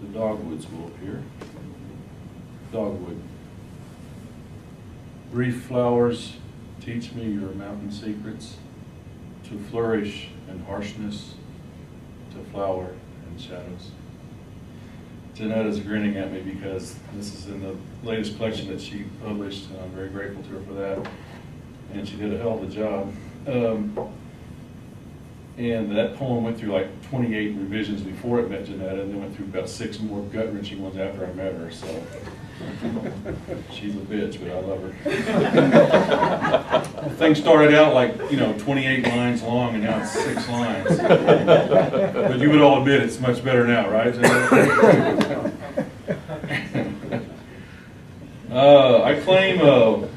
The dogwoods will appear. Dogwood. Brief flowers, teach me your mountain secrets, to flourish in harshness, to flower in shadows. Janetta's grinning at me because this is in the latest collection that she published, and I'm very grateful to her for that. And she did a hell of a job. And that poem went through like 28 revisions before it met Janetta, and then went through about 6 more gut-wrenching ones after I met her, so she's a bitch, but I love her. The thing started out like, 28 lines long, and now it's 6 lines. But you would all admit it's much better now, right, Janetta? I claim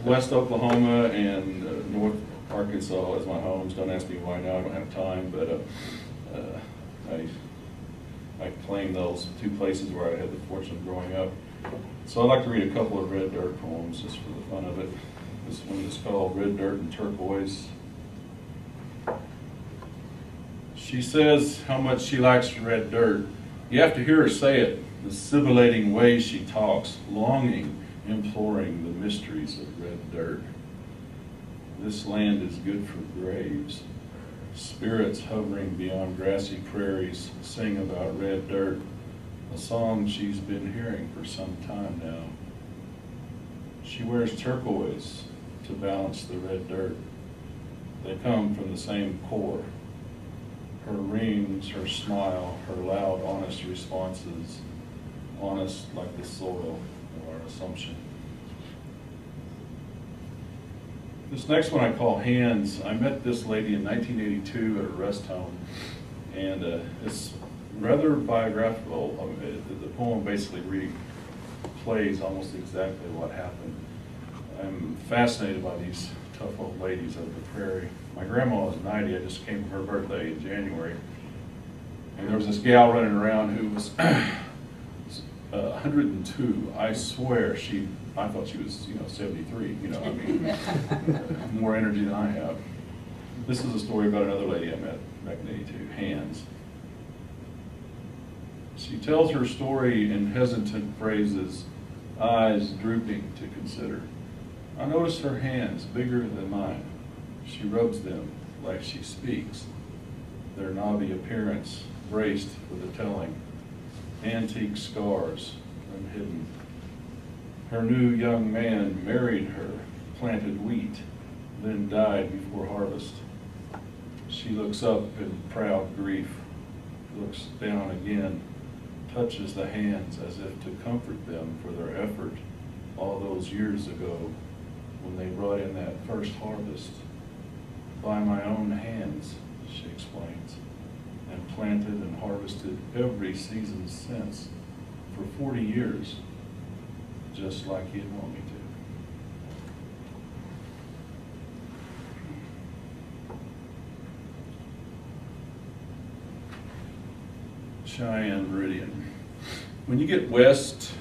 West Oklahoma and North Arkansas as my homes. Don't ask me why now, I don't have time, but I claim those 2 places where I had the fortune of growing up. So I'd like to read a couple of Red Dirt poems just for the fun of it. This one is called Red Dirt and Turquoise. She says how much she likes red dirt. You have to hear her say it, the sibilating way she talks, longing, imploring the mysteries of red dirt. This land is good for graves. Spirits hovering beyond grassy prairies sing about red dirt, a song she's been hearing for some time now. She wears turquoise to balance the red dirt. They come from the same core. Her rings, her smile, her loud, honest responses, honest like the soil of our assumption. This next one I call Hands. I met this lady in 1982 at a rest home, and it's rather biographical. The poem basically replays almost exactly what happened. I'm fascinated by these tough old ladies of the prairie. My grandma was 90. I just came for her birthday in January, and there was this gal running around who was 102. I swear I thought she was, 73. More energy than I have. This is a story about another lady I met back in '82. Hands. She tells her story in hesitant phrases, eyes drooping to consider. I notice her hands, bigger than mine. She rubs them like she speaks. Their knobby appearance braced for the telling. Antique scars unhidden. Her new young man married her, planted wheat, then died before harvest. She looks up in proud grief, looks down again, touches the hands as if to comfort them for their effort all those years ago when they brought in that first harvest. By my own hands, she explains, and planted and harvested every season since for 40 years, just like he'd want me to. Cheyenne Meridian. When you get west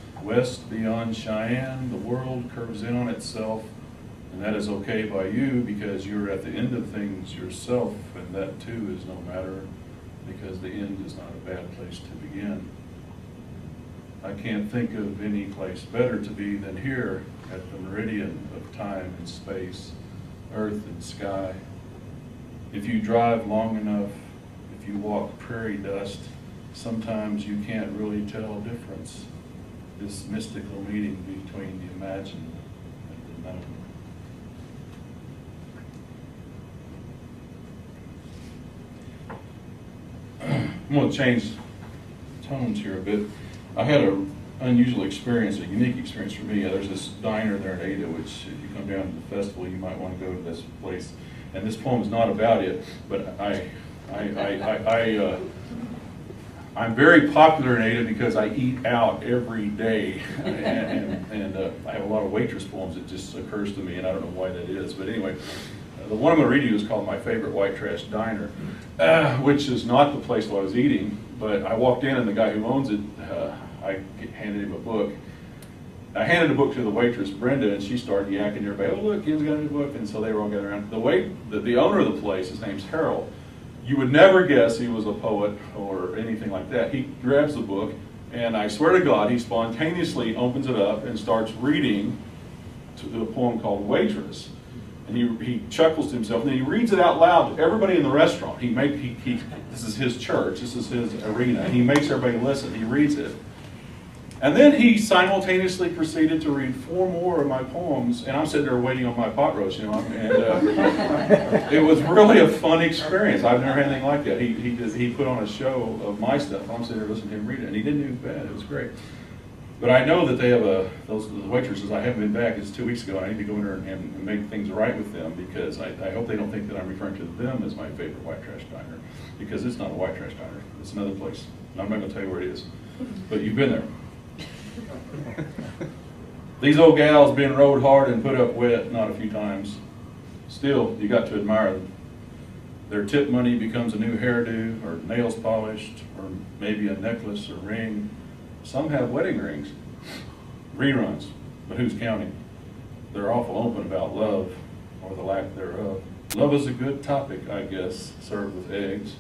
beyond Cheyenne, the world curves in on itself, and that is okay by you because you're at the end of things yourself, and that too is no matter because the end is not a bad place to begin. I can't think of any place better to be than here at the meridian of time and space, earth and sky. If you drive long enough, if you walk prairie dust, sometimes you can't really tell difference. This mystical meeting between the imagined and the known. I'm going to change tones here a bit. I had an unusual experience, a unique experience for me. There's this diner there in Ada, which if you come down to the festival, you might want to go to this place. And this poem is not about it, but I'm very popular in Ada because I eat out every day, and I have a lot of waitress poems. It just occurs to me, and I don't know why that is. But anyway, the one I'm going to read you is called My Favorite White Trash Diner, which is not the place where I was eating, but I walked in and the guy who owns it, I handed him a book. I handed a book to the waitress, Brenda, and she started yakking to everybody, oh look, Ken's got a new book, and so they were all gathered around. The owner of the place, his name's Harold. You would never guess he was a poet or anything like that. He grabs the book And I swear to God, he spontaneously opens it up and starts reading to a poem called Waitress. And he chuckles to himself, and then he reads it out loud to everybody in the restaurant. This is his church, this is his arena, and he makes everybody listen. He reads it. And then he simultaneously proceeded to read 4 more of my poems, and I'm sitting there waiting on my pot roast, and it was really a fun experience. I've never had anything like that. He put on a show of my stuff. I'm sitting there listening to him read it, and he didn't do bad. It was great. But I know that they have those waitresses. I haven't been back. It's 2 weeks ago. I need to go in there and make things right with them, because I hope they don't think that I'm referring to them as my favorite white trash diner, because it's not a white trash diner. It's another place. And I'm not going to tell you where it is, but you've been there. These old gals been rode hard and put up wet not a few times. Still, you got to admire them. Their tip money becomes a new hairdo, or nails polished, or maybe a necklace or ring. Some have wedding rings. Reruns, but who's counting? They're awful open about love, or the lack thereof. Love is a good topic, I guess, served with eggs.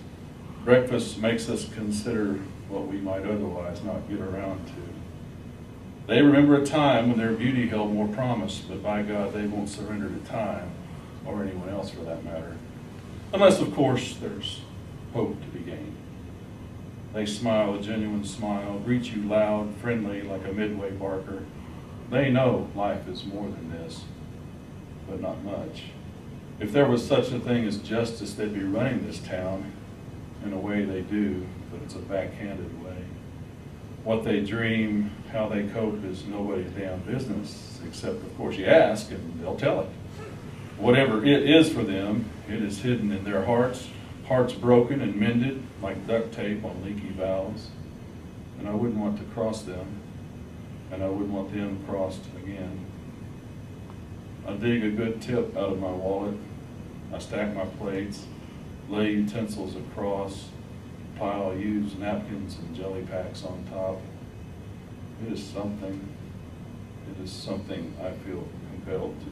Breakfast makes us consider what we might otherwise not get around to. They remember a time when their beauty held more promise, but by God, they won't surrender to time, or anyone else for that matter. Unless, of course, there's hope to be gained. They smile a genuine smile, greet you loud, friendly, like a midway barker. They know life is more than this, but not much. If there was such a thing as justice, they'd be running this town in a way they do, but it's a backhanded way. What they dream, how they cope is nobody's damn business, except, of course, you ask and they'll tell it. Whatever it is for them, it is hidden in their hearts broken and mended like duct tape on leaky valves. And I wouldn't want to cross them, and I wouldn't want them crossed again. I dig a good tip out of my wallet. I stack my plates, lay utensils across, pile used napkins and jelly packs on top. It is something I feel compelled to